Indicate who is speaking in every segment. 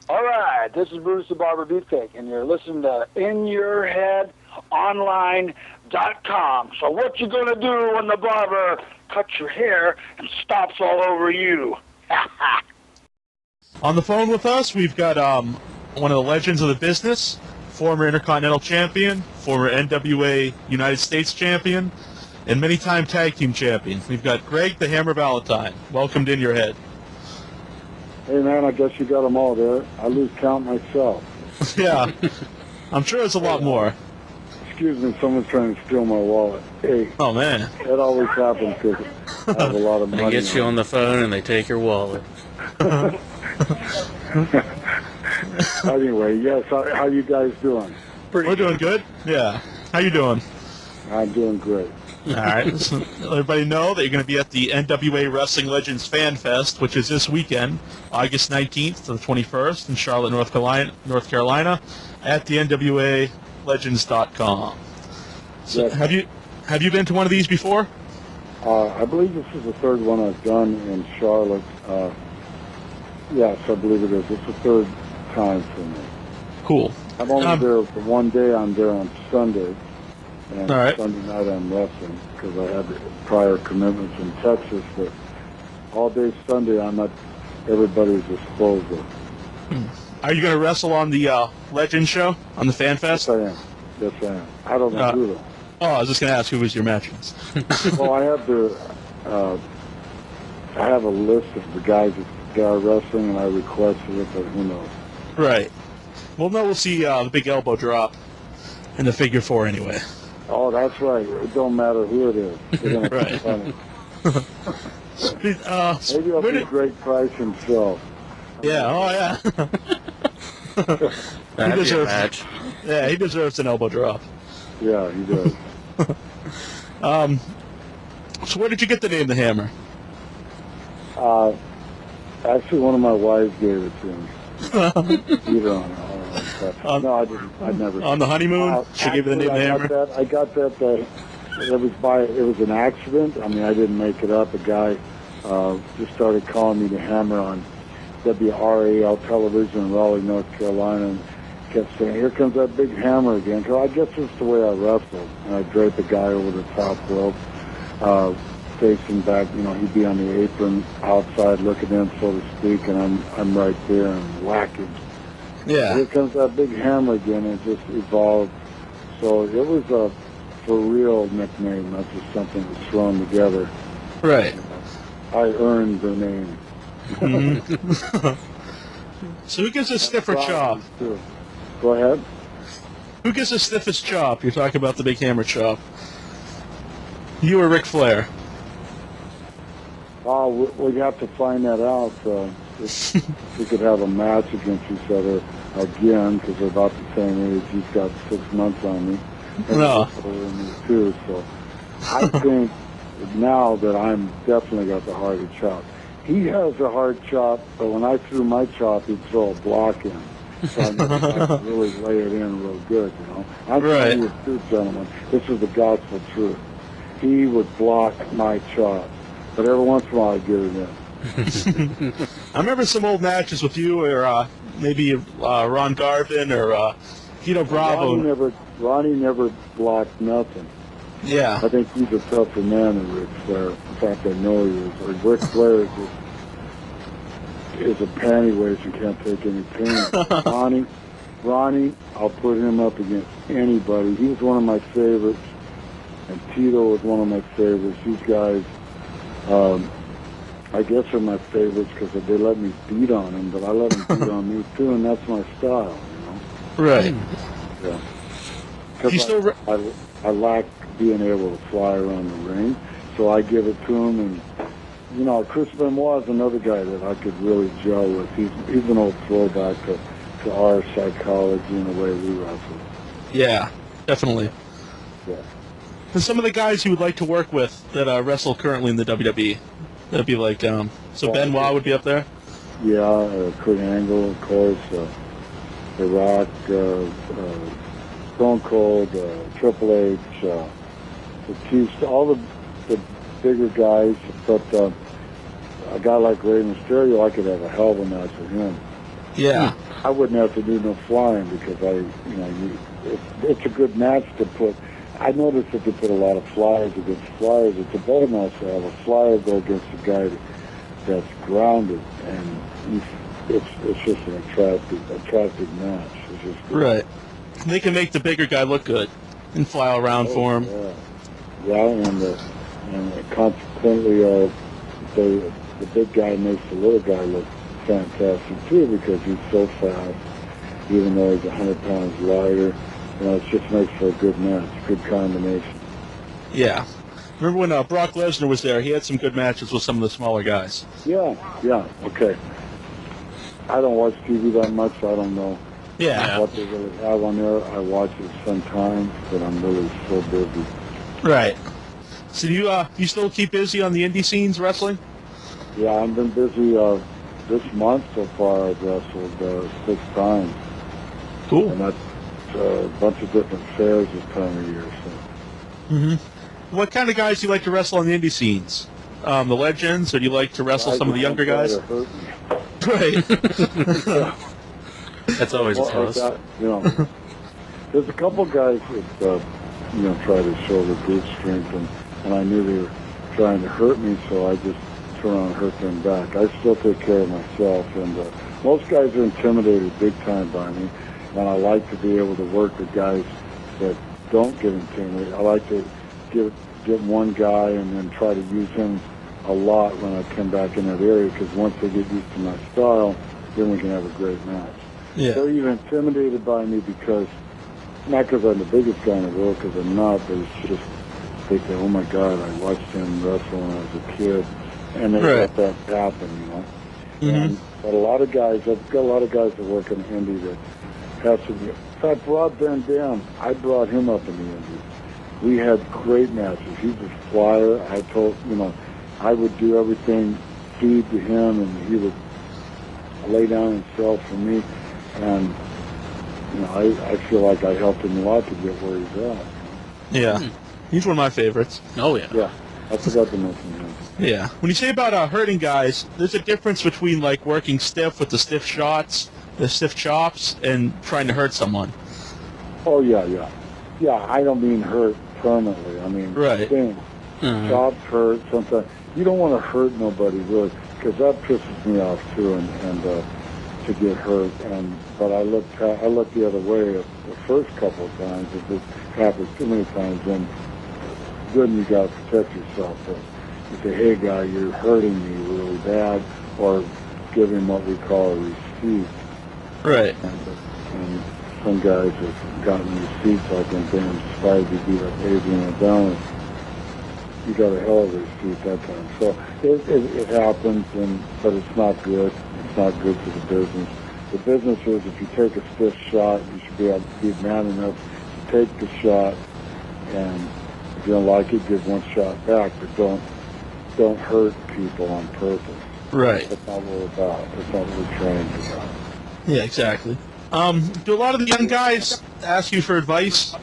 Speaker 1: All right, this is Bruce the Barber Beefcake, and you're listening to InYourHeadOnline.com. So what you gonna do when the barber cuts your hair and stops all over you?
Speaker 2: On the phone with us, we've got one of the legends of the business, former Intercontinental Champion, former NWA United States Champion, and many-time Tag Team Champion. We've got Greg the Hammer Valentine. Welcome to In Your Head.
Speaker 3: Hey, man, I guess you got them all there. I lose count myself.
Speaker 2: Yeah, I'm sure it's a lot more.
Speaker 3: Excuse me, someone's trying to steal my wallet. Hey.
Speaker 2: Oh, man.
Speaker 3: That always happens because I have a lot of money.
Speaker 4: They get you on the phone and they take your wallet.
Speaker 3: Anyway, yes, how you guys doing?
Speaker 2: We're doing good. Yeah. How you doing?
Speaker 3: I'm doing great.
Speaker 2: All right. So let everybody know that you're going to be at the NWA Wrestling Legends Fan Fest, which is this weekend, August 19th to the 21st in Charlotte, North Carolina, at the NWALegends.com. So
Speaker 3: Yes.
Speaker 2: have you been to one of these before?
Speaker 3: I believe this is the third one I've done in Charlotte. Yes, I believe it is. It's the third time for me.
Speaker 2: Cool.
Speaker 3: I'm only there for one day. I'm there on Sunday. And
Speaker 2: all right.
Speaker 3: Sunday night I'm wrestling because I had prior commitments in Texas. But all day Sunday I'm at everybody's disposal.
Speaker 2: Are you going to wrestle on the Legend show, on the Fan Fest?
Speaker 3: Yes, I am. Yes, I am. I don't know who though.
Speaker 2: Oh, I was just going to ask who was your matches.
Speaker 3: Well, I have a list of the guys that are wrestling, and I requested it, but who knows?
Speaker 2: Right. Well, no, we'll see the big elbow drop in the figure 4 anyway.
Speaker 3: Oh, that's right. It don't matter who it is. They're gonna
Speaker 2: Right.
Speaker 3: funny.
Speaker 2: Maybe
Speaker 3: Maybe I'll be a great price himself.
Speaker 2: Yeah, oh yeah.
Speaker 4: That'd be a match.
Speaker 2: Yeah, he deserves an elbow drop.
Speaker 3: Yeah, he does.
Speaker 2: So where did you get the name The Hammer?
Speaker 3: Actually, one of my wives gave it to me. You don't know. No, I didn't. I never.
Speaker 2: On the honeymoon, she gave you the name The Hammer?
Speaker 3: I got that. It was an accident. I mean, I didn't make it up. A guy just started calling me The Hammer on WRAL television in Raleigh, North Carolina, and kept saying, "Here comes that big hammer again." So I guess it's the way I wrestled, and I drape the guy over the top rope, facing back. You know, he'd be on the apron outside looking in, so to speak, and I'm right there and whacking.
Speaker 2: Yeah.
Speaker 3: Here comes that big hammer again, and it just evolved. So it was a for real nickname, not just something that was thrown together.
Speaker 2: Right.
Speaker 3: I earned the name.
Speaker 2: Mm-hmm. So who gives a stiffer chop?
Speaker 3: Too. Go ahead.
Speaker 2: Who gives the stiffest chop? You're talking about the big hammer chop. You or Ric Flair?
Speaker 3: We'd have to find that out. If we could have a match against each other again, because they're about the same age. He's got 6 months on me. And
Speaker 2: No.
Speaker 3: he's older than me too. So I think now that I'm definitely got the harder chop. He has a hard chop, but when I threw my chop, he'd throw a block in. So I never got to really lay it in real good, you know. I'm telling you the truth, gentlemen. This is the gospel truth. He would block my chop, but every once in a while I'd get it in.
Speaker 2: I remember some old matches with you, or maybe Ron Garvin, or Tito Bravo.
Speaker 3: Ronnie never blocked nothing.
Speaker 2: Yeah.
Speaker 3: I think he's a tougher man than Ric Flair. In fact, I know he is. Ric Flair is a panty waist and can't take any pain. Ronnie, I'll put him up against anybody. He was one of my favorites, and Tito was one of my favorites. These guys, I guess, are my favorites because they let me beat on them, but I let them beat on me too, and that's my style, you know.
Speaker 2: Right.
Speaker 3: Yeah. Because I lack being able to fly around the ring, so I give it to him. And you know, Chris Benoit is another guy that I could really gel with. He's an old throwback to our psychology and the way we wrestle.
Speaker 2: Yeah, definitely.
Speaker 3: Yeah.
Speaker 2: And some of the guys you would like to work with that wrestle currently in the WWE, that'd be like, so Benoit would be up there.
Speaker 3: Yeah, Kurt Angle, of course, The Rock, Stone Cold, Triple H, Batista, all the bigger guys. But a guy like Rey Mysterio, I could have a hell of a match with him.
Speaker 2: Yeah.
Speaker 3: I wouldn't have to do no flying because it's a good match to put. I noticed that they put a lot of flyers against flyers. It's a better match to have a flyer go against a guy that's grounded, and it's just an attractive match. It's just good.
Speaker 2: Right. They can make the bigger guy look good and fly around for him.
Speaker 3: Yeah, and consequently, the big guy makes the little guy look fantastic too because he's so fast, even though he's 100 pounds lighter. It just makes for a good match, good combination.
Speaker 2: Yeah. Remember when Brock Lesnar was there? He had some good matches with some of the smaller guys.
Speaker 3: Yeah, okay. I don't watch TV that much, so I don't know what they really have on there. I watch it sometimes, but I'm really so busy.
Speaker 2: Right. So do you still keep busy on the indie scenes wrestling?
Speaker 3: Yeah, I've been busy this month so far. I've wrestled 6 times.
Speaker 2: Cool.
Speaker 3: And that's a bunch of different fairs this time of year. So.
Speaker 2: Mm-hmm. What kind of guys do you like to wrestle on the indie scenes? The legends, or do you like to wrestle some of the younger guys? Right.
Speaker 4: That's always a plus.
Speaker 3: There's a couple guys that try to show their brute strength, and I knew they were trying to hurt me, so I just turn around and hurt them back. I still take care of myself, and most guys are intimidated big time by me, and I like to be able to work with guys that don't get intimidated. I like to get one guy and then try to use him a lot when I come back in that area, because once they get used to my style, then we can have a great match.
Speaker 2: Yeah.
Speaker 3: They're even intimidated by me not because I'm the biggest guy in the world, because I'm not, but it's just, they say, oh my God, I watched him wrestle when I was a kid, and they let that happen,
Speaker 2: Mm-hmm.
Speaker 3: But a lot of guys, I've got a lot of guys that work in the indie that have to be. In fact, Rob Van Dam, I brought him up in the indie. We had great matches. He's a flyer. I would do everything, feed to him, and he would lay down himself for me. And, I feel like I helped him a lot to get where he's at.
Speaker 2: Yeah. He's one of my favorites.
Speaker 4: Oh, yeah.
Speaker 3: Yeah, I forgot to mention him.
Speaker 2: Yeah. When you say about hurting guys, there's a difference between, like, working stiff with the stiff shots, the stiff chops, and trying to hurt someone.
Speaker 3: Oh, yeah. Yeah, I don't mean hurt permanently. I mean, things. Chops hurt sometimes. You don't want to hurt nobody, really, because that pisses me off, too, and to get hurt. But I look the other way the first couple of times. If it happens too many times, then good, and you got to protect yourself. But you say, hey, guy, you're hurting me really bad, or give him what we call a receipt.
Speaker 2: Right.
Speaker 3: And some guys have gotten receipts like when Dan Spivey beat up Adrian Adonis. You got a hell of a receipt that time. So it happens, but it's not good. It's not good for the business. The business is, if you take a stiff shot, you should be able to be man enough to take the shot, and if you don't like it, give one shot back, but don't hurt people on purpose.
Speaker 2: Right.
Speaker 3: That's not what we're about. That's not what we're trained about.
Speaker 2: Yeah, exactly. Do a lot of the young guys ask you for advice?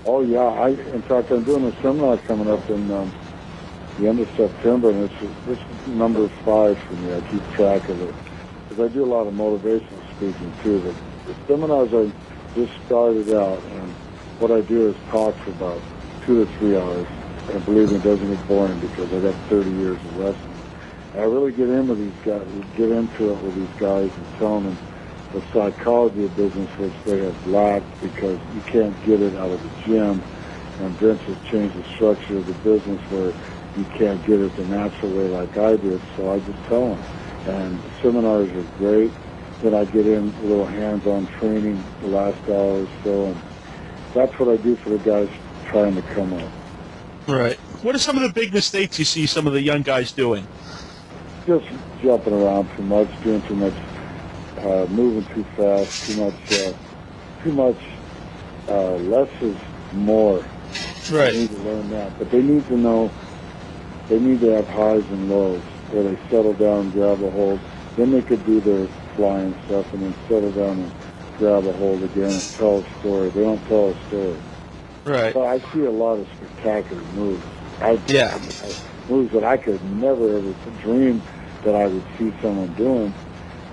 Speaker 3: Oh, yeah. In fact, I'm doing a seminar coming up in the end of September, and this is number 5 for me. I keep track of it, because I do a lot of motivational speaking, too. The seminars I just started out, and what I do is talk for about 2 to 3 hours. And believe me, it doesn't get boring, because I got 30 years of wrestling. I really get into these guys, get into it with these guys and tell them the psychology of business, which they have lacked, because you can't get it out of the gym. And Vince has changed the structure of the business where you can't get it the natural way like I did. So I just tell them. And the seminars are great. Then I get in a little hands-on training the last hour or so. And that's what I do for the guys trying to come up.
Speaker 2: Right. What are some of the big mistakes you see some of the young guys doing?
Speaker 3: Just jumping around too much, doing too much, moving too fast, too much. Less is more.
Speaker 2: Right.
Speaker 3: They need to learn that, but they need to know. They need to have highs and lows where they settle down, grab a hold. Then they could do their flying stuff, and then settle down and grab a hold again and tell a story. They don't tell a story.
Speaker 2: Right.
Speaker 3: So I see a lot of spectacular moves. Moves that I could never ever dream that I would see someone doing,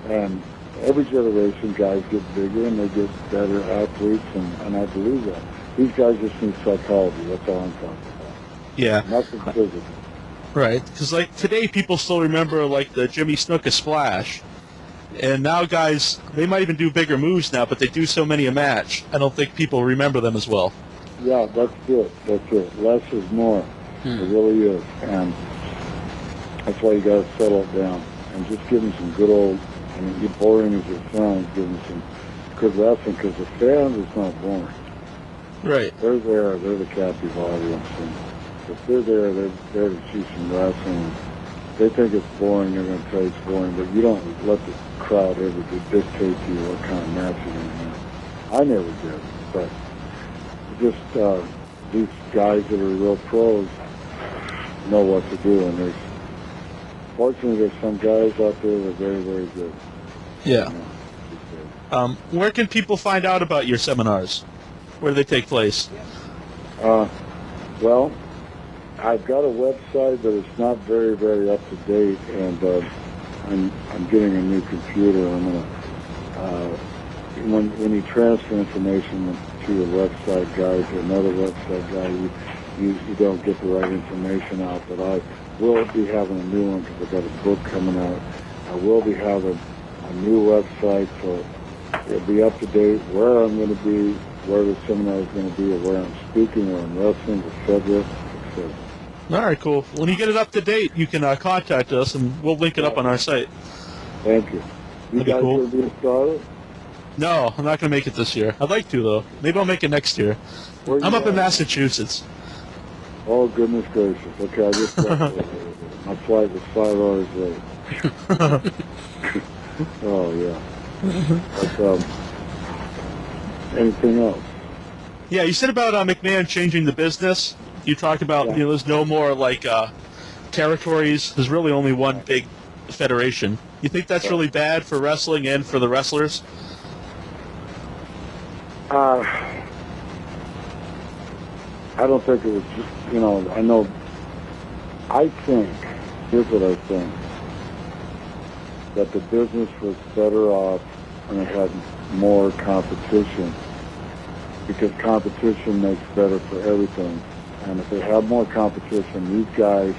Speaker 3: and every generation, guys get bigger and they get better athletes, and I believe that. These guys just need psychology. That's all I'm talking about.
Speaker 2: Yeah.
Speaker 3: Nothing physical.
Speaker 2: Right. Because, like, today people still remember, like, the Jimmy Snuka splash. And now guys, they might even do bigger moves now, but they do so many a match, I don't think people remember them as well.
Speaker 3: Yeah, that's it. That's it. Less is more. It really is. And that's why you got to settle it down. And just give them some good old, I mean, you're boring as it sounds, give them some good wrestling, because the fans, it's not boring.
Speaker 2: Right.
Speaker 3: They're there. They're the captive audience. And if they're there, they're there to see some wrestling. They think it's boring, they're going to tell you it's boring, but you don't let the crowd ever dictate to you what kind of match you're going to have. I never did, but just these guys that are real pros know what to do, and fortunately there's some guys out there that are very, very good.
Speaker 2: Yeah. Where can people find out about your seminars? Where do they take place?
Speaker 3: Well, I've got a website, but it's not very, very up to date, and I'm getting a new computer. I'm gonna when you transfer information to a website guy to another website guy, you don't get the right information out. But I will be having a new one because I've got a book coming out. I will be having a new website, so it'll be up to date where I'm going to be, where the seminar is going to be, or where I'm speaking, or I'm wrestling, etc., etc.
Speaker 2: All right, cool. When you get it up to date, you can contact us, and we'll link it up on our site.
Speaker 3: Thank you. You guys
Speaker 2: cool.
Speaker 3: going to be a starter?
Speaker 2: No, I'm not going to make it this year. I'd like to, though. Maybe I'll make it next year.
Speaker 3: Where
Speaker 2: I'm
Speaker 3: you
Speaker 2: up in
Speaker 3: at?
Speaker 2: Massachusetts.
Speaker 3: Oh, goodness gracious. Okay, I just my flight was 5 hours late. Oh, yeah. But, anything else?
Speaker 2: Yeah, you said about McMahon changing the business. You talked about,
Speaker 3: Yeah.
Speaker 2: there's no more, like, territories. There's really only one big federation. You think that's really bad for wrestling and for the wrestlers?
Speaker 3: I don't think it was just, I think, here's what I think, that the business was better off when it had more competition, because competition makes better for everything. And if they had more competition, these guys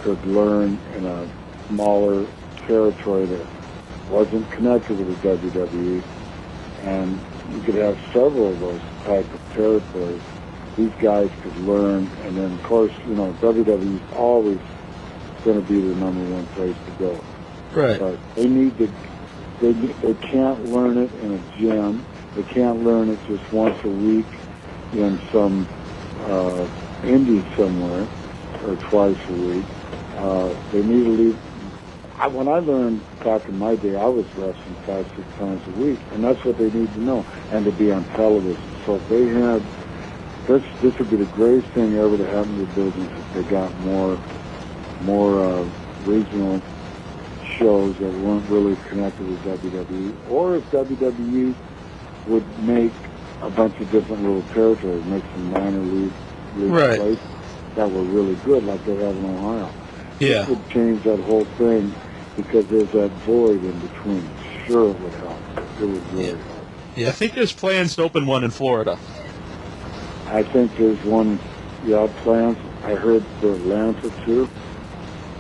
Speaker 3: could learn in a smaller territory that wasn't connected with the WWE, and you could have several of those type of territories. These guys could learn, and then of course, WWE is always going to be the number one place to go.
Speaker 2: Right.
Speaker 3: But they need to. They can't learn it in a gym. They can't learn it just once a week in some indie somewhere, or twice a week. They need to leave. When I learned back in my day, I was wrestling 5-6 times a week, and that's what they need to know, and to be on television. So if they had, this would be the greatest thing ever to happen to the business if they got more regional shows that weren't really connected with WWE, or if WWE would make a bunch of different little territories, make some minor league
Speaker 2: Right.
Speaker 3: places that were really good, like they have in Ohio.
Speaker 2: Yeah.
Speaker 3: This would change that whole thing, because there's that void in between. Sure, it would help. It would really help.
Speaker 2: Yeah, I think there's plans to open one in Florida.
Speaker 3: I think there's one, plans. I heard for Atlanta too.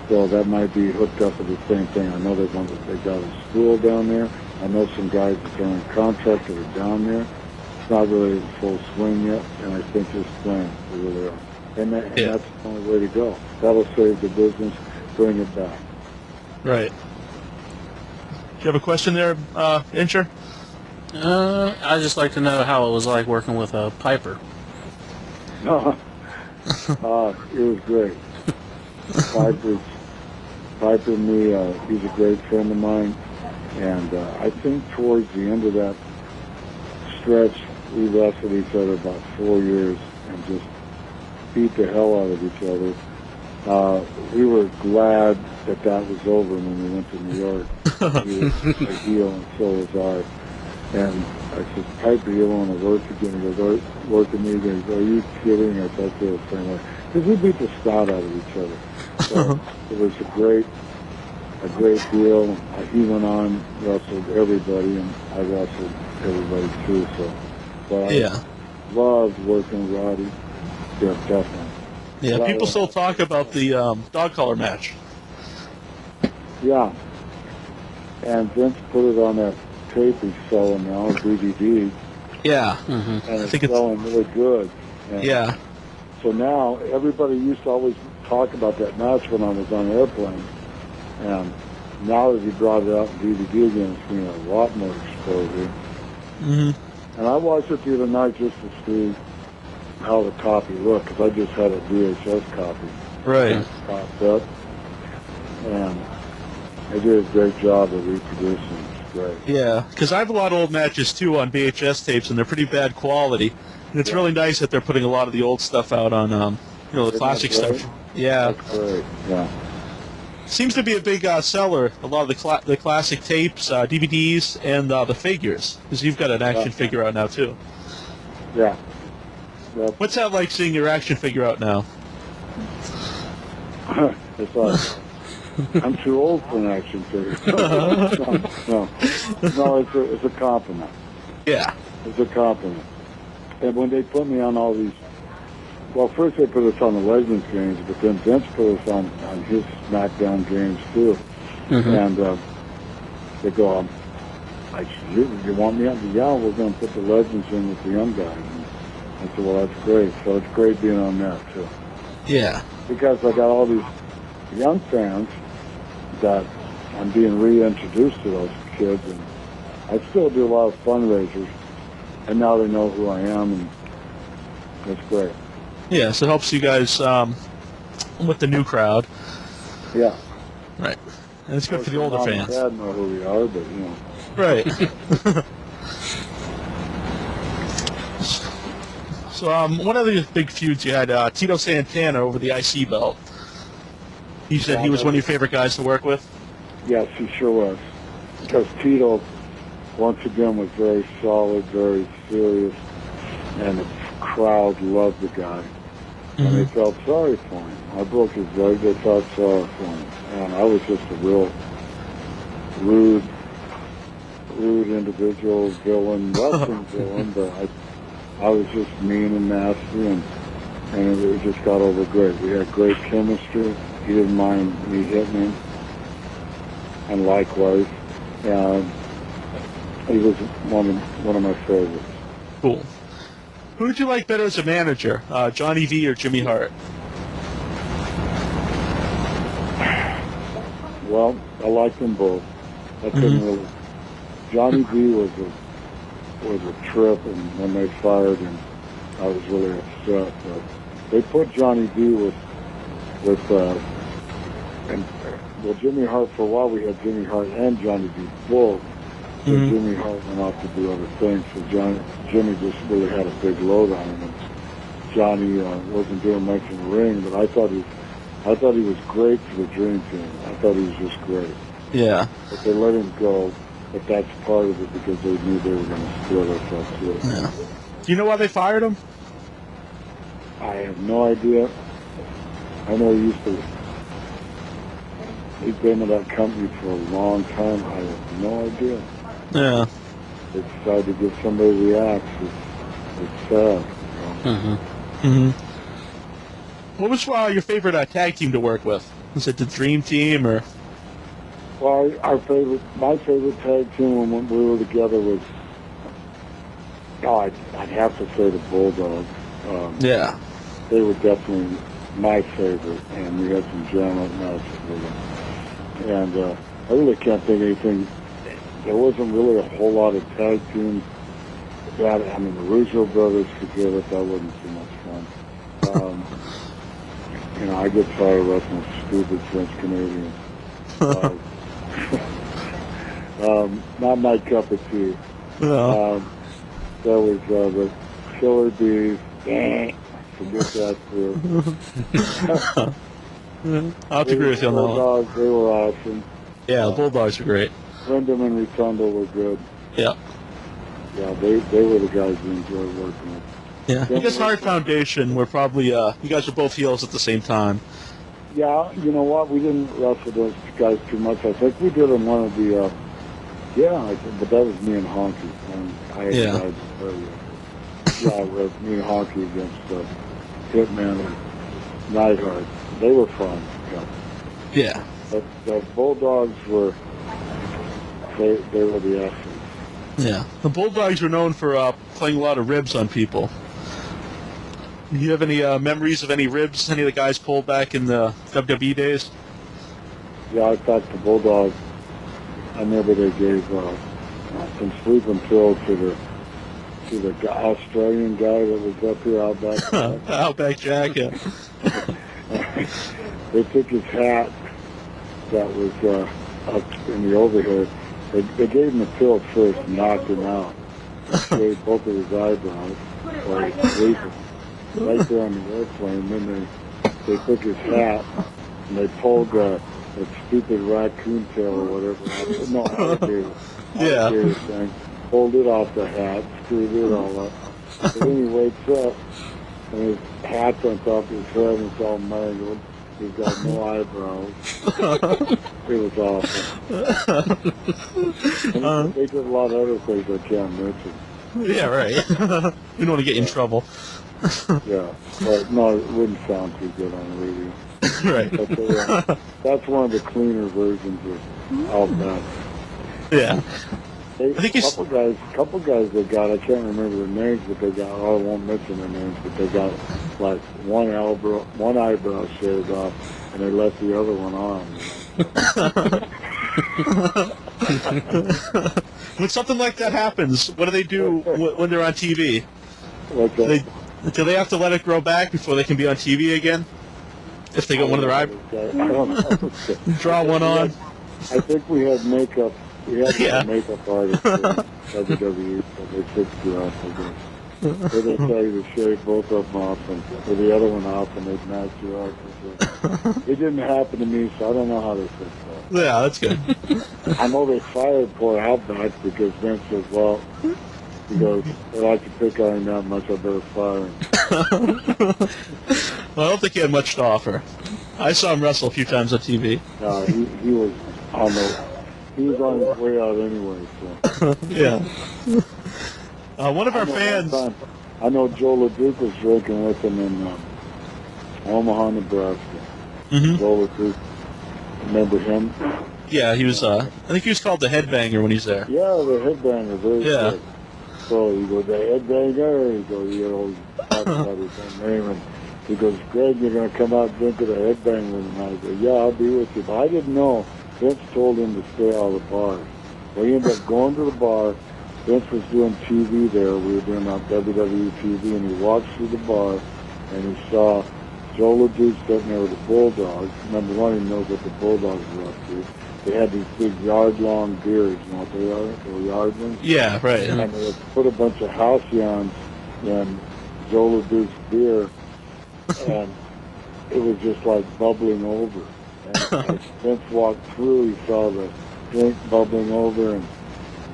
Speaker 3: So that might be hooked up with the same thing. I know they got a school down there. I know some guys that are on contract that are down there. It's not really in full swing yet, and I think there's plans. They really are. And that's the only way to go. That'll save the business, bring it back.
Speaker 2: Right. Do you have a question there, Incher?
Speaker 4: I'd just like to know how it was like working with a Piper.
Speaker 3: It was great. Piper and me, he's a great friend of mine, and I think towards the end of that stretch, we wrestled each other about 4 years and just beat the hell out of each other. We were glad that was over when we went to New York. He was a heel, and so was I. And I said, Piper, you want to work again? He goes, work with me? He goes, are you kidding? I thought they were saying that. Because we beat the snot out of each other. So it was a great a great deal. He went on, wrestled everybody, and I wrestled everybody too. But
Speaker 2: Yeah.
Speaker 3: I loved working with Roddy. Yeah, definitely.
Speaker 2: Yeah, people still talk about the dog collar match.
Speaker 3: Yeah. And Vince put it on that tape he's selling now, DVD,
Speaker 2: Yeah.
Speaker 3: and
Speaker 2: I
Speaker 3: it's
Speaker 2: think it's
Speaker 3: selling really good. And
Speaker 2: yeah.
Speaker 3: so now everybody used to always talk about that match when I was on airplane. And now that he brought it out in DVD again, it's getting a lot more exposure.
Speaker 2: Mm-hmm.
Speaker 3: And I watched it the other night just to see how the copy looked, because I just had a VHS copy.
Speaker 2: Right.
Speaker 3: Popped up. And they did a great job of reproducing. It's great.
Speaker 2: Yeah, because I have a lot of old matches too on VHS tapes, and they're pretty bad quality. And it's really nice that they're putting a lot of the old stuff out on, the
Speaker 3: Isn't
Speaker 2: classic
Speaker 3: that great?
Speaker 2: stuff. Yeah,
Speaker 3: That's great. Yeah.
Speaker 2: seems to be a big seller. A lot of the classic tapes, DVDs, and the figures. Because you've got an action figure out now too.
Speaker 3: Yeah. Yep.
Speaker 2: What's that like seeing your action figure out now?
Speaker 3: It's like, I'm too old for an action figure. No, it's a compliment.
Speaker 2: Yeah.
Speaker 3: It's a compliment. And when they put me on all these, well, first they put us on the Legends games, but then Vince put us on his SmackDown games too.
Speaker 4: Mm-hmm.
Speaker 3: And they go, you want me on? Yeah, we're going to put the Legends in with the young guys. And I said, well, that's great. So it's great being on that too.
Speaker 2: Yeah.
Speaker 3: Because I got all these young fans that I'm being reintroduced to those kids, and I still do a lot of fundraisers, and now they know who I am, and it's great.
Speaker 2: Yeah, so it helps you guys with the new crowd.
Speaker 3: Yeah.
Speaker 2: Right. And it's good for the older fans.
Speaker 3: Mom and Dad know who we are, but, you know.
Speaker 2: Right. So one of the big feuds you had, Tito Santana over the IC belt. You said he was one of your favorite guys to work with?
Speaker 3: Yes, he sure was. Because Tito, once again, was very solid, very serious, and the crowd loved the guy. And they felt sorry for him. I broke his leg, they felt sorry for him. And I was just a real rude individual villain, wrestling villain, but I was just mean and nasty, and it just got over great. We had great chemistry. He didn't mind me hitting him, and likewise. He was one of my favorites.
Speaker 2: Cool. Who did you like better as a manager, Johnny V or Jimmy Hart?
Speaker 3: Well, I liked them both. I couldn't really. Johnny V was a trip, and when they fired him, I was really upset. But they put Johnny V with Jimmy Hart for a while. We had Jimmy Hart and Johnny V both. So Jimmy Hart went off to do other things. So Jimmy just really had a big load on him. And Johnny wasn't doing much in the ring, but I thought he was great for the Dream Team. I thought he was just great.
Speaker 2: Yeah.
Speaker 3: But they let him go. But that's part of it because they knew they were going to split us up too.
Speaker 2: Yeah. Do you know why they fired him?
Speaker 3: I have no idea. I know he'd been with that company for a long time. I have no idea.
Speaker 2: Yeah.
Speaker 3: They decided to give somebody the axe. It's sad. You know?
Speaker 2: What was your favorite tag team to work with? Was it the Dream Team or?
Speaker 3: Well, my favorite tag team when we were together was, I'd have to say the Bulldogs.
Speaker 2: Yeah.
Speaker 3: They were definitely my favorite, and we had some jam-up matches with them. And I really can't think of anything. There wasn't really a whole lot of tag teams. The Russo brothers could get it. That wasn't too much fun. I get tired of wrestling stupid French Canadians. Not my cup of tea.
Speaker 2: No.
Speaker 3: That was the Killer Bees. Forget that too.
Speaker 2: I'll have to agree with you on that one.
Speaker 3: Bulldogs, they were awesome.
Speaker 2: Yeah, the Bulldogs were great.
Speaker 3: Wyndham and Rotundo were good.
Speaker 2: Yeah.
Speaker 3: Yeah, they were the guys we enjoyed working with.
Speaker 2: Yeah. I guess Hart Foundation were probably, you guys were both heels at the same time.
Speaker 3: Yeah, you know what? We didn't wrestle those guys too much. I think we did in one of the, but that was me and Honky. And I had
Speaker 2: Yeah.
Speaker 3: guys earlier. Yeah, with me and Honky against Hitman and Neidhart. They were fun. Yeah.
Speaker 2: Yeah.
Speaker 3: But the Bulldogs were, they were the essence.
Speaker 2: Yeah. The Bulldogs were known for playing a lot of ribs on people. Do you have any memories of any ribs any of the guys pulled back in the WWE days?
Speaker 3: Yeah, I thought the Bulldogs, I remember they gave some sleeping pills to the Australian guy that was up here out back.
Speaker 2: Outback Jack, yeah.
Speaker 3: They took his hat that was up in the overhead. They gave him a pill first and knocked him out. They shaved both of his eyebrows while he was sleeping. Right there on the airplane. Then they took his hat and they pulled that stupid raccoon tail or whatever. No, alligator.
Speaker 2: Yeah.
Speaker 3: Alligator thing. Pulled it off the hat, screwed it all up. But then he wakes up and his hat's on top of his head and it's all mangled. He's got no eyebrows. It was awful. And they did a lot of other things I can't mention.
Speaker 2: Yeah, right. We don't want to get you in trouble.
Speaker 3: Yeah, but no, it wouldn't sound too good on the radio.
Speaker 2: Right.
Speaker 3: But that's one of the cleaner versions of Outback.
Speaker 2: Yeah.
Speaker 3: A
Speaker 2: I think
Speaker 3: couple guys they got, I can't remember their names, but they got, I won't mention their names, but they got like one eyebrow shaved off, and they left the other one on.
Speaker 2: When something like that happens, what do they do when they're on TV?
Speaker 3: Like that.
Speaker 2: Do they have to let it grow back before they can be on TV again? If they got one of their eyebrows?
Speaker 3: I don't know.
Speaker 2: Draw one on?
Speaker 3: I think we had makeup. We had
Speaker 2: Yeah.
Speaker 3: a makeup artist in WWE, so they fixed it up, I guess. Or they tell you to shave both of them off or the other one off and they'd match you up. It didn't happen to me, so I don't know how they fixed that.
Speaker 2: Yeah, that's good.
Speaker 3: I know they fired poor Outback because Vince says, well, he goes, I like to pick on him that much, I better fire him.
Speaker 2: Well, I don't think he had much to offer. I saw him wrestle a few times on TV.
Speaker 3: No, he was on his way out anyway, so.
Speaker 2: Yeah. One of our fans...
Speaker 3: I know Joe LeDuc was drinking with him in Omaha, Nebraska.
Speaker 2: Mm-hmm.
Speaker 3: Joe LeDuc, remember him?
Speaker 2: Yeah, he was, I think he was called the Headbanger when he was there.
Speaker 3: Yeah, the headbanger, very good. So he goes, the headbanger, he goes, talking about his own name, and he goes, Greg, you're going to come out and drink at a headbanger tonight. I go, yeah, I'll be with you. But I didn't know. Vince told him to stay out of the bar. So he ended up going to the bar. Vince was doing TV there. We were doing WWE TV, and he walked through the bar, and he saw Joe LeDuc sitting there with the Bulldogs. Number one, he knows what the Bulldogs were up to. They had these big yard-long beards, you know what they are? They were yardlings.
Speaker 2: Yeah, right.
Speaker 3: And they had put a bunch of halcyons in Joe LeDuc's beer, and it was just like bubbling over. And as Vince walked through, he saw the drink bubbling over, and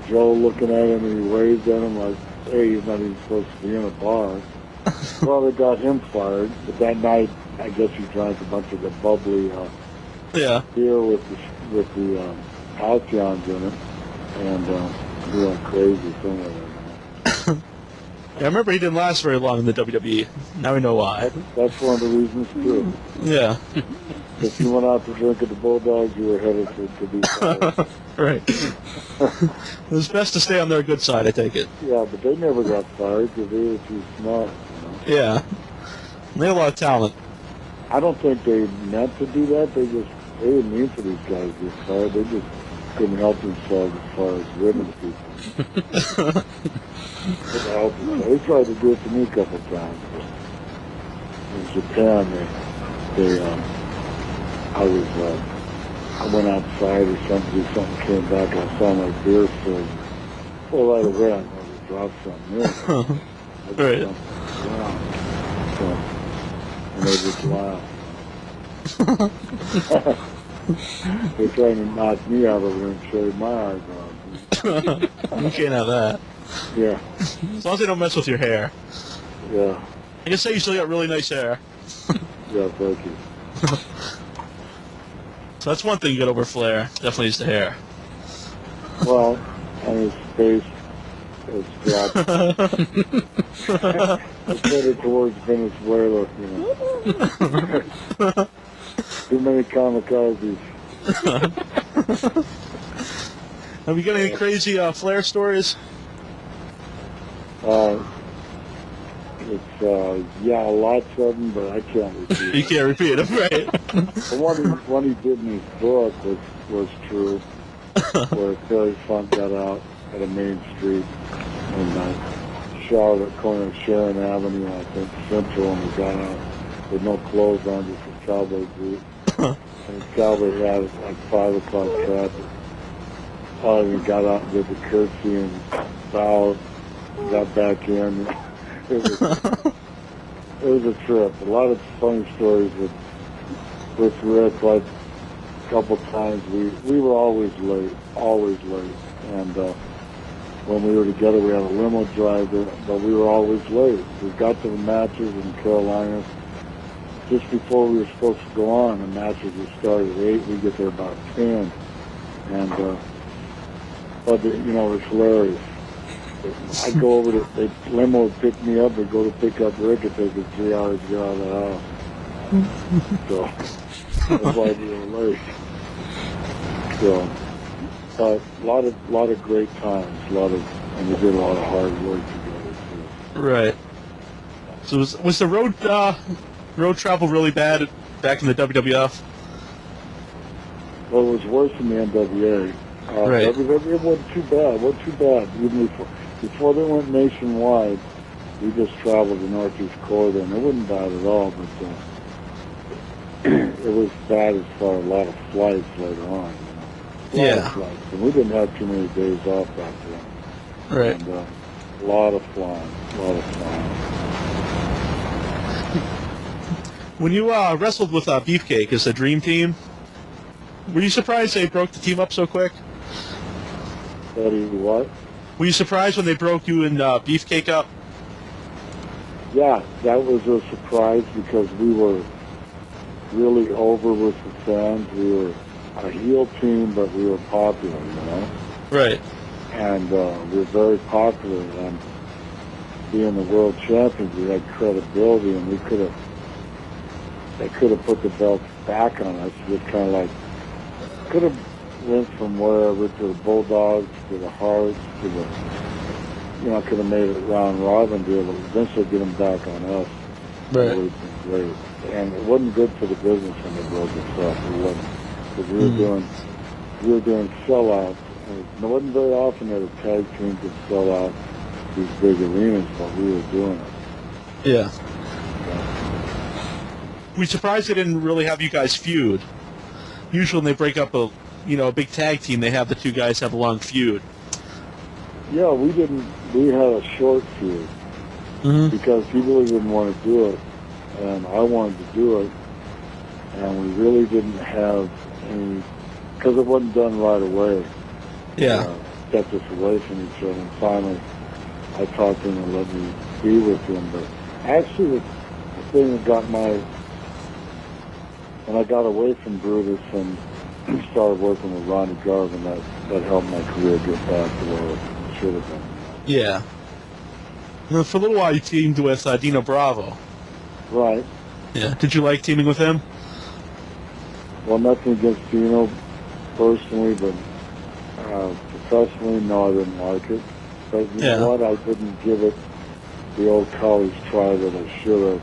Speaker 3: Joe looking at him, and he waved at him like, hey, he's not even supposed to be in a bar. Well, they got him fired, but that night, I guess he drank a bunch of the bubbly beer with the halcyons in it, and he went crazy somewhere like that.
Speaker 2: Yeah, I remember he didn't last very long in the WWE. Now we know why.
Speaker 3: That's one of the reasons, too.
Speaker 2: Yeah.
Speaker 3: If you went out to drink at the Bulldogs, you were headed to be fired.
Speaker 2: Right. It was best to stay on their good side, I take it.
Speaker 3: Yeah, but they never got fired because they were too smart. You know?
Speaker 2: Yeah. They had a lot of talent.
Speaker 3: I don't think they meant to do that. They didn't mean for these guys to get fired. They just couldn't help themselves as far as ribbon people. They tried to do it to me a couple of times. But in Japan, I went outside or something came back, I saw my beer filled. Well, right away, I know they dropped something in.
Speaker 2: Right.
Speaker 3: So, and they just laughed. They're trying to knock me out of there and shave my eyebrows.
Speaker 2: You can't have that.
Speaker 3: Yeah.
Speaker 2: As long as they don't mess with your hair.
Speaker 3: Yeah.
Speaker 2: I can say you still got really nice hair.
Speaker 3: Yeah, thank you.
Speaker 2: So that's one thing you got over Flair. Definitely is the hair.
Speaker 3: Well, and his face is dropped. It's headed towards Venezuela, you know. Too many kamikazes.
Speaker 2: Have you got any crazy Flair stories?
Speaker 3: Yeah, lots of them, but I can't repeat
Speaker 2: You
Speaker 3: it.
Speaker 2: can't repeat them, right?
Speaker 3: The one he did in his book was true, where Terry Funk got out at a main street and shot at the corner of Sharon Avenue, I think, Central, and he got out with no clothes on, just a cowboy boot. And his cowboy hat was like 5 o'clock traffic. And he got out and did the curtsy and bowed, got back in. It was a trip. A lot of funny stories with Rick. Like a couple times, we were always late. And when we were together, we had a limo driver, but we were always late. We got to the matches in Carolina just before we were supposed to go on. The matches would start at 8. We get there about 10. And but it was hilarious. I'd go over to, the limo would pick me up, and go to pick up Rick. It'd take us 3 hours to get out of the house. So, that's why we were late. So, but a lot of great times, and we did a lot of hard work together, too.
Speaker 2: Right. So was the road travel really bad back in the WWF?
Speaker 3: Well, it was worse than the NWA.
Speaker 2: Right.
Speaker 3: It wasn't too bad. Even before they went nationwide, we just traveled the Northeast Corridor, and it wasn't bad at all, but it was bad as far as a lot of flights later on. A lot of flights. And we didn't have too many days off back then.
Speaker 2: Right.
Speaker 3: And a lot of flying.
Speaker 2: When you wrestled with Beefcake as a dream team, were you surprised they broke the team up so quick?
Speaker 3: Eddie, what?
Speaker 2: Were you surprised when they broke you and Beefcake up?
Speaker 3: Yeah, that was a surprise because we were really over with the fans. We were a heel team, but we were popular,
Speaker 2: Right.
Speaker 3: And we were very popular. And being the world champions, we had credibility, and they could have put the belts back on us. Just kind of like, could have went from wherever to the Bulldogs, to the Hearts, to the, could have made it round robin deal, but eventually get them back on us.
Speaker 2: Right.
Speaker 3: It would have been great. And it wasn't good for the business when they broke us up. It wasn't. Because we were doing sellouts. And it wasn't very often that a tag team could sell out these big arenas, but we were doing it.
Speaker 2: Yeah. Were you surprised they didn't really have you guys feud? Usually when they break up a big tag team, they have the two guys have a long feud.
Speaker 3: Yeah, we didn't. We had a short feud because he really didn't want to do it, and I wanted to do it, and we really didn't have any, because it wasn't done right away.
Speaker 2: Yeah.
Speaker 3: Kept us away from each other, and finally I talked to him and let me be with him. But actually, the thing that got when I got away from Brutus and started working with Ronnie Garvin, that helped my career get back to where it should have been.
Speaker 2: Yeah. Well, for a little while you teamed with Dino Bravo.
Speaker 3: Right.
Speaker 2: Yeah. Did you like teaming with him?
Speaker 3: Well, nothing against Dino personally, but professionally, no, I didn't like it. But you know what? I didn't give it the old college try that I should have.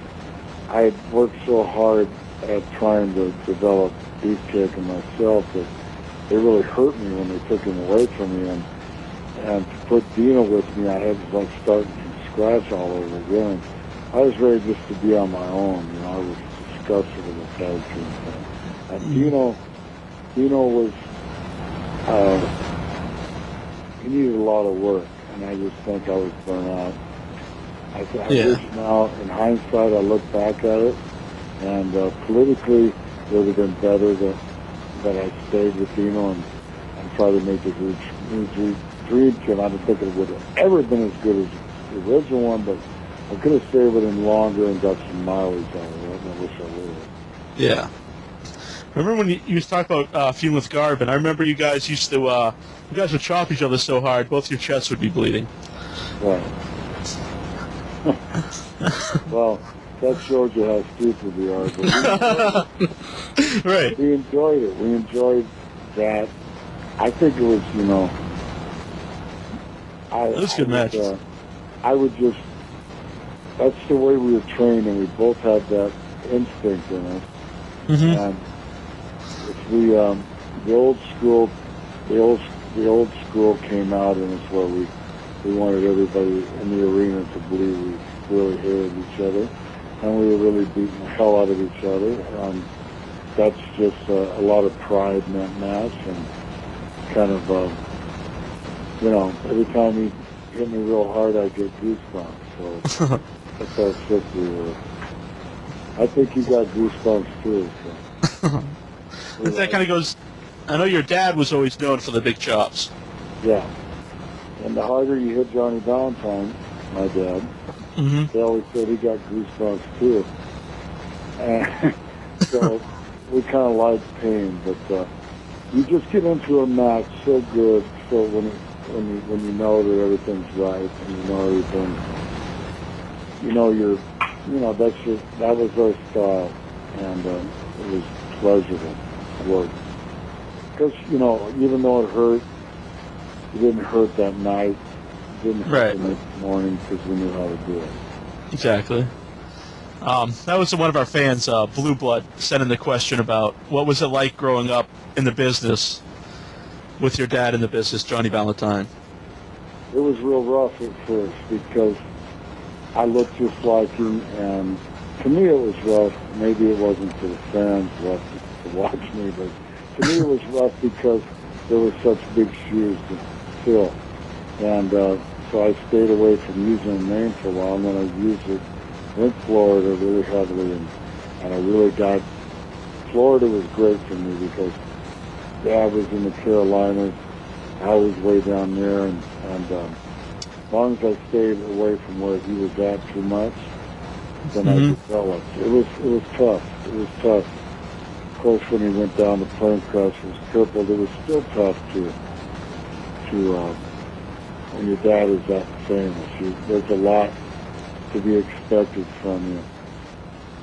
Speaker 3: I had worked so hard at trying to develop Beefcake and myself that they really hurt me when they took him away from me. And to put Dino with me, I had to start from scratch all over again. I was ready just to be on my own. I was disgusted with the tag team thing. And Dino was, he needed a lot of work, and I just think I was burnt out. I wish now, in hindsight, I look back at it, and politically, it would have been better that I stayed with Dino and tried to make his dream team. I don't think it would have ever been as good as the original one, but I could have stayed with him longer and got some mileage out of it. I wish I would have.
Speaker 2: Yeah. Remember when you used to talk about feuding with Garvin? I remember you guys used to, you guys would chop each other so hard, both your chests would be bleeding.
Speaker 3: Right. Well, that shows you how stupid we are. But
Speaker 2: Right.
Speaker 3: we enjoyed it. We enjoyed that. I think it was,
Speaker 2: It was a good match.
Speaker 3: I would just, that's the way we were trained, and we both had that instinct in us.
Speaker 2: Mm-hmm.
Speaker 3: And if we, the old school came out, and it's where we wanted everybody in the arena to believe we really hated each other, and we were really beating the hell out of each other. That's just a lot of pride in that match, and kind of, every time he hit me real hard, I get goosebumps. So that's how sick we were. I think you got goosebumps too. So.
Speaker 2: That kind of goes. I know your dad was always known for the big chops.
Speaker 3: Yeah. And the harder you hit Johnny Valentine, my dad,
Speaker 2: Mm-hmm.
Speaker 3: they always said he got goosebumps too. And so we kind of like pain, but you just get into a match so good. So when you know that everything's right, and you know everything, that was our style, and it was pleasurable work. Because even though it hurt, it didn't hurt that night. It didn't hurt the next morning because we knew how to do it.
Speaker 2: Exactly. That was one of our fans, Blue Blood, sent in the question about what was it like growing up in the business with your dad in the business, Johnny Valentine.
Speaker 3: It was real rough at first because I looked just like him, and to me it was rough. Maybe it wasn't to the fans rough to watch me, but to me it was rough because there were such big shoes to fill. And so I stayed away from using the name for a while, and then I used it in Florida really heavily, and I really got... Florida was great for me because Dad was in the Carolinas, I was way down there, and as long as I stayed away from where he was at too much, then I developed. It was tough. It was tough. Of course, when he went down, the plane crash was crippled. It was still tough to when your dad is that famous. There's a lot to be expected from you.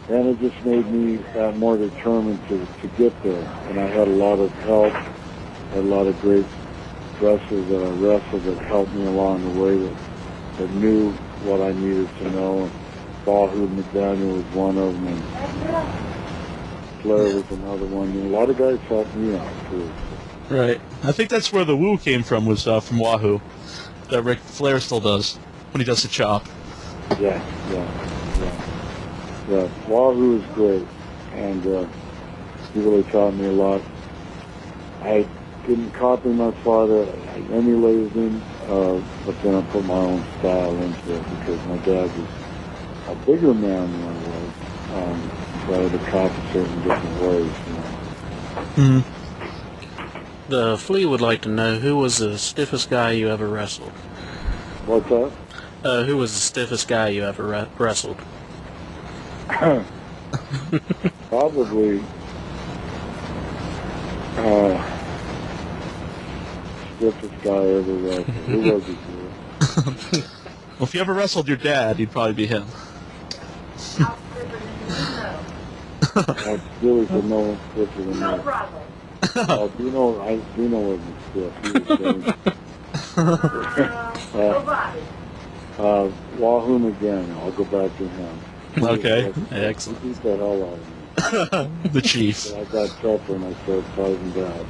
Speaker 3: And it just made me more determined to get there. And I had a lot of help, had a lot of great wrestlers that I wrestled that helped me along the way that knew what I needed to know. And Wahoo McDaniel was one of them, and Flair was another one. And a lot of guys helped me out too.
Speaker 2: Right. I think that's where the woo came from, was from Wahoo. That Ric Flair still does when he does the chop.
Speaker 3: Yeah. Wahoo is great, and he really taught me a lot. I didn't copy my father. I emulated him, but then I put my own style into it because my dad was a bigger man than I was. So I had to compensate in different ways.
Speaker 2: Mm-hmm.
Speaker 4: The Flea would like to know who was the stiffest guy you ever wrestled.
Speaker 3: What's that?
Speaker 4: Who was the stiffest guy you ever wrestled?
Speaker 3: Probably stiffest guy I ever wrestled. Who was it?
Speaker 2: Well, if you ever wrestled your dad, he'd probably be him.
Speaker 3: That's really for no one stiffer than me. Dino wasn't stiff. He was Wahoo McDaniel. I'll go back to him.
Speaker 2: Okay, excellent.
Speaker 3: He beat the hell out of me.
Speaker 2: The Chief.
Speaker 3: So I got tougher and I started fighting back.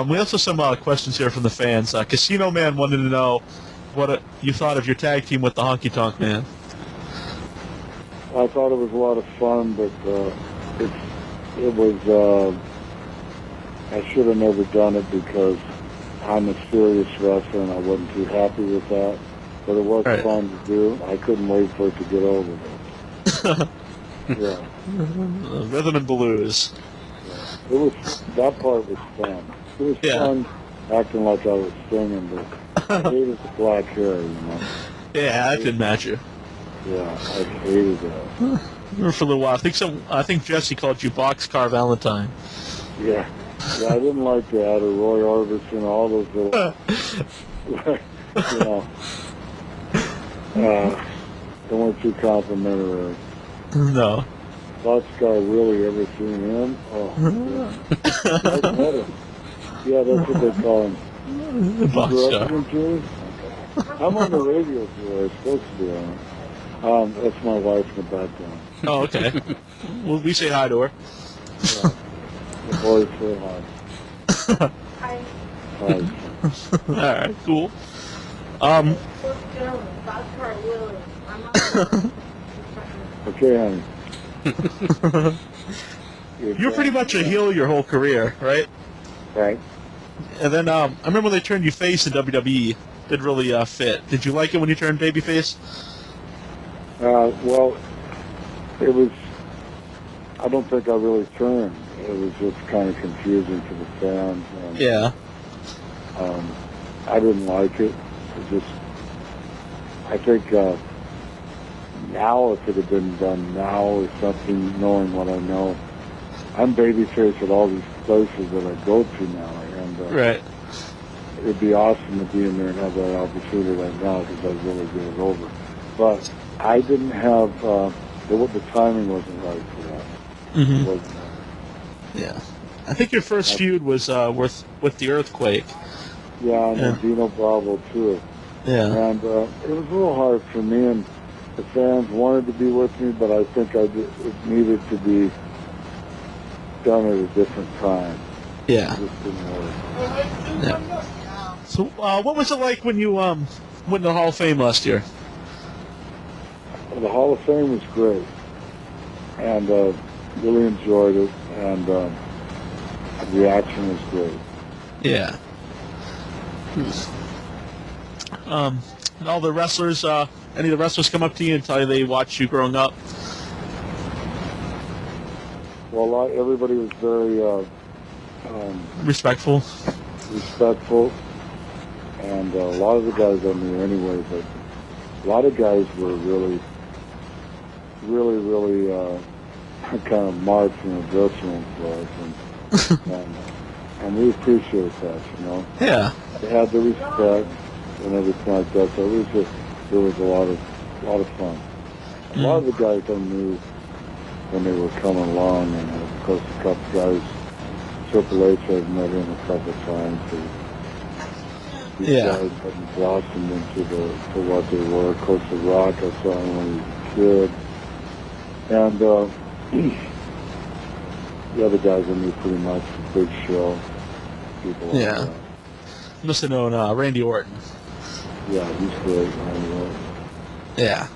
Speaker 2: We also have some questions here from the fans. Casino Man wanted to know what you thought of your tag team with the Honky Tonk Man.
Speaker 3: I thought it was a lot of fun, but it was. I should have never done it because I'm a serious wrestler and I wasn't too happy with that. But it was fun to do. I couldn't wait for it to get over with. Yeah.
Speaker 2: Rhythm and blues.
Speaker 3: Yeah. It was, that part was fun. It was fun acting like I was singing, but I hated the black hair,
Speaker 2: Yeah, I can match you.
Speaker 3: Yeah, I hated that.
Speaker 2: For a little while. I think Jesse called you Boxcar Valentine.
Speaker 3: Yeah. Yeah, I didn't like that, or Roy Orbison, all those little, you know, they weren't too complimentary.
Speaker 2: No.
Speaker 3: Boxcar, really, ever seen him? Oh, yeah. I've met him. Yeah, that's what they call him. You grew up with him, Julie? Okay. I'm on the radio today. I'm supposed to be on. That's my wife in the background.
Speaker 2: Oh, okay. Well, we say hi to her.
Speaker 3: Yeah. The boys say hi.
Speaker 5: Hi.
Speaker 3: Hi.
Speaker 2: All right, cool.
Speaker 5: Boxcar Willie. I'm
Speaker 3: Okay, honey.
Speaker 2: You were pretty much a heel your whole career, right?
Speaker 3: Right.
Speaker 2: And then I remember when they turned you face in WWE. Didn't really fit. Did you like it when you turned babyface?
Speaker 3: Well, it was, I don't think I really turned. It was just kind of confusing to the fans. And,
Speaker 2: Yeah.
Speaker 3: I didn't like it. It just, I think now if it had been done now or something, knowing what I know, I'm babyface at all these places that I go to now. And
Speaker 2: Right.
Speaker 3: it'd be awesome to be in there and have that opportunity right now because I'd really get it over. But I didn't have, the timing wasn't right for that.
Speaker 2: Mm-hmm.
Speaker 3: It wasn't.
Speaker 2: Yeah. I think your first feud was with the Earthquake.
Speaker 3: Yeah, and
Speaker 2: Yeah.
Speaker 3: Dino Bravo too.
Speaker 2: Yeah.
Speaker 3: And it was a little hard for me, and the fans wanted to be with me, but I think it needed to be done at a different time.
Speaker 2: Yeah.
Speaker 3: It just didn't work.
Speaker 2: Yeah. So, what was it like when you went to the Hall of Fame last year?
Speaker 3: Well, the Hall of Fame was great, and really enjoyed it, and the reaction was great.
Speaker 2: Yeah. And all the wrestlers, any of the wrestlers come up to you and tell you they watched you growing up?
Speaker 3: Well, everybody was very
Speaker 2: Respectful.
Speaker 3: respectful, and a lot of the guys I knew anyway, but a lot of guys were really kind of marked in the dressing room for us, and we appreciate that, you know.
Speaker 2: Yeah.
Speaker 3: They had the respect and everything like that, so it was a lot of fun. A lot of the guys I knew when they were coming along, and of course a couple guys, Triple H, I've met him a couple of times. These guys hadn't blossomed into to what they were. Of course, The Rock, I saw him when he was a kid. And the other guys I knew pretty much, Big Show, people like that.
Speaker 2: You must have known Randy Orton.
Speaker 3: Yeah, he's great, Randy Orton.
Speaker 2: Yeah.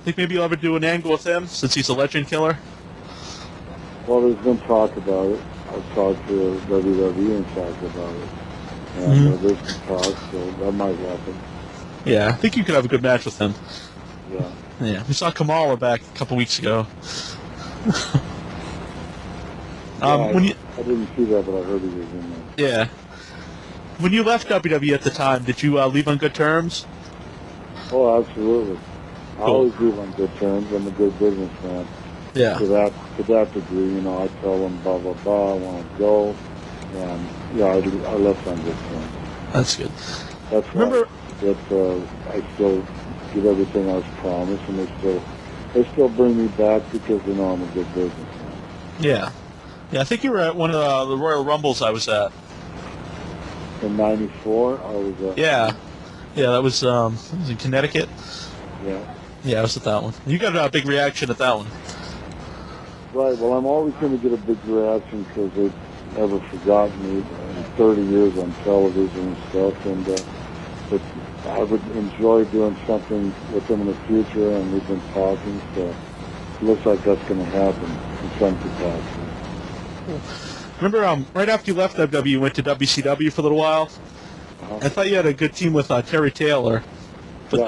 Speaker 2: Think maybe you'll ever do an angle with him, since he's a legend killer?
Speaker 3: Well, there's been talk about it. I've talked to WWE and talked about it. And there's been talk, so that might happen.
Speaker 2: Yeah, I think you could have a good match with him.
Speaker 3: Yeah.
Speaker 2: Yeah, we saw Kamala back a couple weeks ago.
Speaker 3: I
Speaker 2: When you,
Speaker 3: didn't see that, but I heard he was in there.
Speaker 2: yeah. When you left WWE at the time, did you leave on good terms?
Speaker 3: Oh, absolutely. I
Speaker 2: Cool.
Speaker 3: always leave on good terms. I'm a good businessman.
Speaker 2: Yeah.
Speaker 3: To that degree, you know, I tell them blah blah blah. I want to go, and yeah, I left on good terms.
Speaker 2: That's good.
Speaker 3: That's why
Speaker 2: Remember-
Speaker 3: I still get everything I was promised, and they still bring me back because they know I'm a good businessman.
Speaker 2: Yeah. Yeah, I think you were at one of the Royal Rumbles I was at.
Speaker 3: In '94, I was at.
Speaker 2: Yeah. Yeah, that was in Connecticut.
Speaker 3: Yeah.
Speaker 2: Yeah, I was at that one. You got a big reaction at that one.
Speaker 3: Right. Well, I'm always going to get a big reaction because they've never forgotten me in 30 years on television and stuff, and but I would enjoy doing something with them in the future, and we've been talking, so it looks like that's going to happen in some capacity.
Speaker 2: Remember, right after you left WWE, you went to WCW for a little while? I thought you had a good team with Terry Taylor. But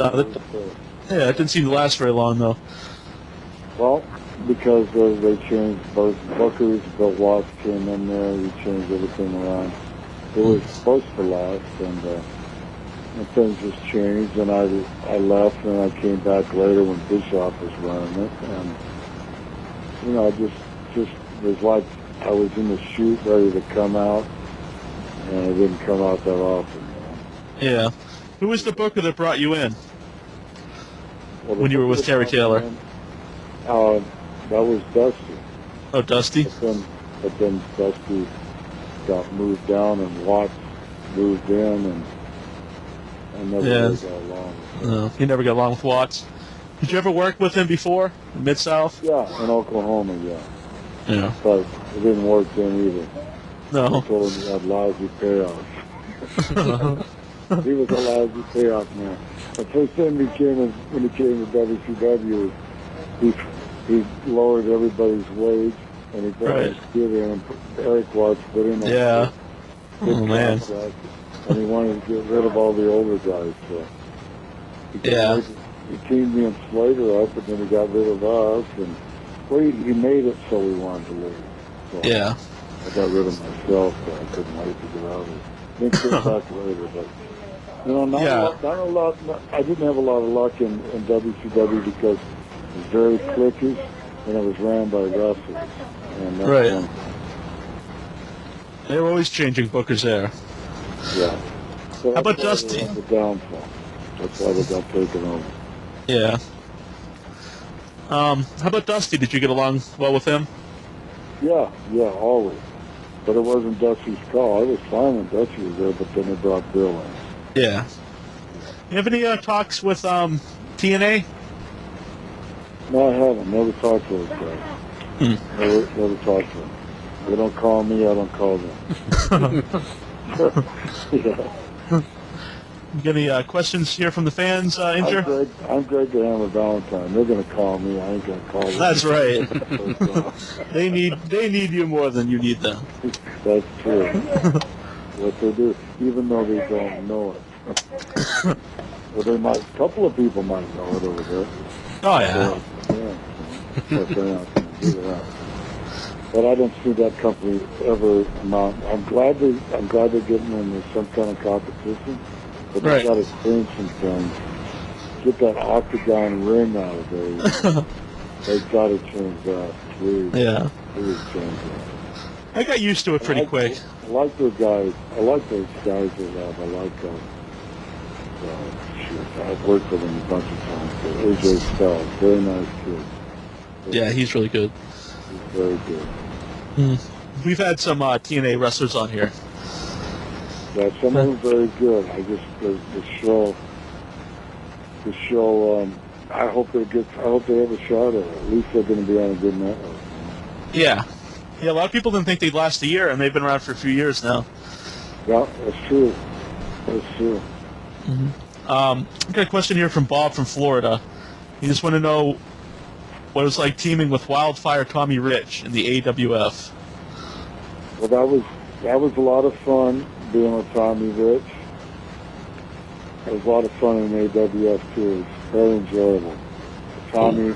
Speaker 3: Yeah,
Speaker 2: it didn't seem to last very long, though.
Speaker 3: well, because they changed both bookers, Bill Watts came in there, he changed everything around. It was supposed to last, and and things just changed, and I left, and I came back later when Bischoff was running it, and I just was like I was in the chute ready to come out, and it didn't come out that often.
Speaker 2: Yeah. Who was the booker that brought you in
Speaker 3: Well,
Speaker 2: when you were with Terry Taylor?
Speaker 3: That was Dusty.
Speaker 2: Oh, Dusty?
Speaker 3: But then Dusty got moved down, and Watts moved in, and I never really got along with him.
Speaker 2: No, you never got along with Watts. Did you ever work with him before in Mid-South?
Speaker 3: Yeah, in Oklahoma, yeah.
Speaker 2: Yeah.
Speaker 3: But it didn't work then either.
Speaker 2: No.
Speaker 3: I told him he had lousy payoffs. He was a lousy payoff man. The first time when he came to WCW, he lowered everybody's wage, and he brought his kid in, and Eric Watts put in a
Speaker 2: Oh, man.
Speaker 3: contract, and he wanted to get rid of all the older guys. So he teamed me and Slater up, and then he got rid of us, and he made it so we wanted to leave. So
Speaker 2: Yeah.
Speaker 3: I got rid of myself, but I couldn't wait to get out of it. Then came back later, but not a lot. I didn't have a lot of luck in WCW because it was very cliquey, and it was ran by wrestlers. And that's
Speaker 2: They were always changing bookers there.
Speaker 3: Yeah. So
Speaker 2: How about Dusty?
Speaker 3: The downfall. That's why they got taken over.
Speaker 2: Yeah. How about Dusty? Did you get along well with him?
Speaker 3: Yeah, always. But it wasn't Dusty's call. I was fine when Dusty was there, but then they brought Bill in.
Speaker 2: Yeah. You have any talks with TNA?
Speaker 3: No, I haven't. Never talked to those guys. Never talked to them. They don't call me, I don't call them. Yeah.
Speaker 2: You got any questions here from the fans, Injur?
Speaker 3: I'm Greg the Hammer Valentine. They're going to call me. I ain't going to call them.
Speaker 2: That's right. They need you more than you need them.
Speaker 3: That's true. What they do, even though they don't know it. Well, they might. A couple of people might know it over there.
Speaker 2: Oh yeah.
Speaker 3: But they're not going to do that. But I don't see that company ever amount. I'm glad they're getting into some kind of competition. But they've got to change some things. Get that octagon ring out of there. They've got to change that. Please.
Speaker 2: Yeah.
Speaker 3: Please change that.
Speaker 2: I got used to it pretty quick.
Speaker 3: I like those guys. I like those guys they have. I like I've worked with him a bunch of times. AJ Styles, very nice kid.
Speaker 2: Yeah, he's really good.
Speaker 3: He's very good.
Speaker 2: We've had some TNA wrestlers on here.
Speaker 3: Yeah, some of them very good. I just the show. I hope they have a shot at it. At least they're going to be on a good network.
Speaker 2: Yeah. Yeah, a lot of people didn't think they'd last a year, and they've been around for a few years now.
Speaker 3: Yeah, that's true. That's true.
Speaker 2: I got a question here from Bob from Florida. He just want to know what it was like teaming with Wildfire Tommy Rich in the AWF.
Speaker 3: Well, that was a lot of fun being with Tommy Rich. It was a lot of fun in AWF too. It was very enjoyable. Tommy,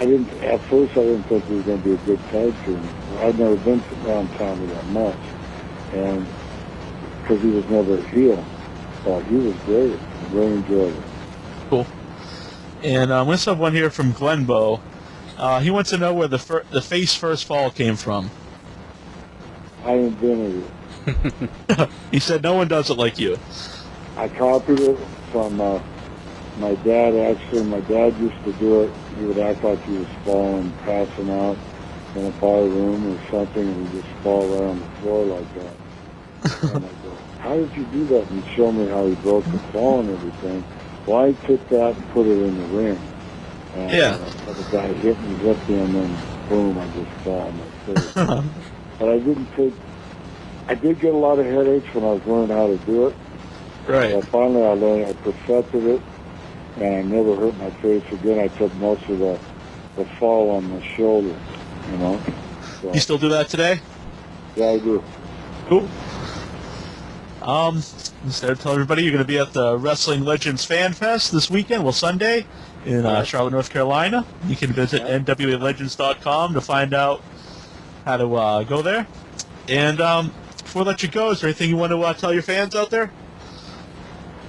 Speaker 3: at first I didn't think he was going to be a good tag team. I'd never been around Tommy that much, and because he was never a heel, but he was great. I really enjoyed it.
Speaker 2: Cool. And we also have one here from Glenbow. He wants to know where the face first fall came from.
Speaker 3: I invented it.
Speaker 2: He said no one does it like you.
Speaker 3: I copied it from my dad, actually. My dad used to do it. He would act like he was falling, passing out in a bar room or something, and he'd just fall right on the floor like that. And I go, how did you do that? And he'd show me how he broke the fall and everything. Well, I took that and put it in the ring. And the guy hit me with me, and then boom, I just fell on my face. But I did get a lot of headaches when I was learning how to do it.
Speaker 2: Right.
Speaker 3: So finally I learned, I perfected it, and I never hurt my face again. I took most of the fall on my shoulder, you know. So,
Speaker 2: You still do that today?
Speaker 3: yeah, I do.
Speaker 2: Cool. Instead of telling everybody, you're going to be at the Wrestling Legends Fan Fest this weekend, well, Sunday, in Charlotte, North Carolina. You can visit nwalegends.com to find out how to go there. And before I let you go, is there anything you want to tell your fans out there?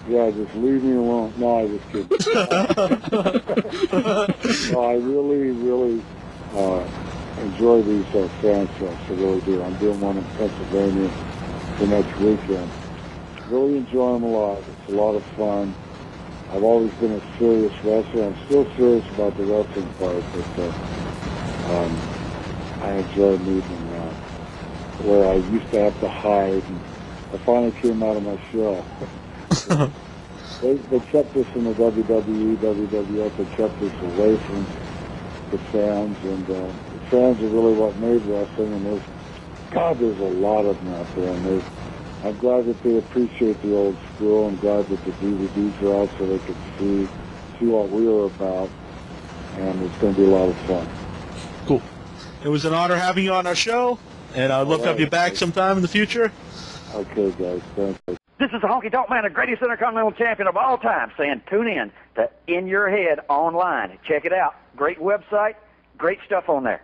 Speaker 3: Yeah, just leave me alone. No, I just kidding. No, I really enjoy these fan shows. I really do. I'm doing one in Pennsylvania the next weekend. Really enjoy them a lot. It's a lot of fun. I've always been a serious wrestler. I'm still serious about the wrestling part, but I enjoy meeting them now. Where I used to have to hide, and I finally came out of my shell. They kept us in the WWE, WWF. They kept us away from the fans, and the fans are really what made wrestling. And there's a lot of them out there, and I'm glad that they appreciate the old school. I'm glad that the DVDs are out so they can see what we were about, and it's going to be a lot of fun.
Speaker 2: Cool. It was an honor having you on our show, and I'd love to have you back sometime in the future.
Speaker 3: Okay, guys. Thank you.
Speaker 6: This is the Honky Tonk Man, the greatest Intercontinental Champion of all time, saying tune in to In Your Head online. Check it out. Great website. Great stuff on there.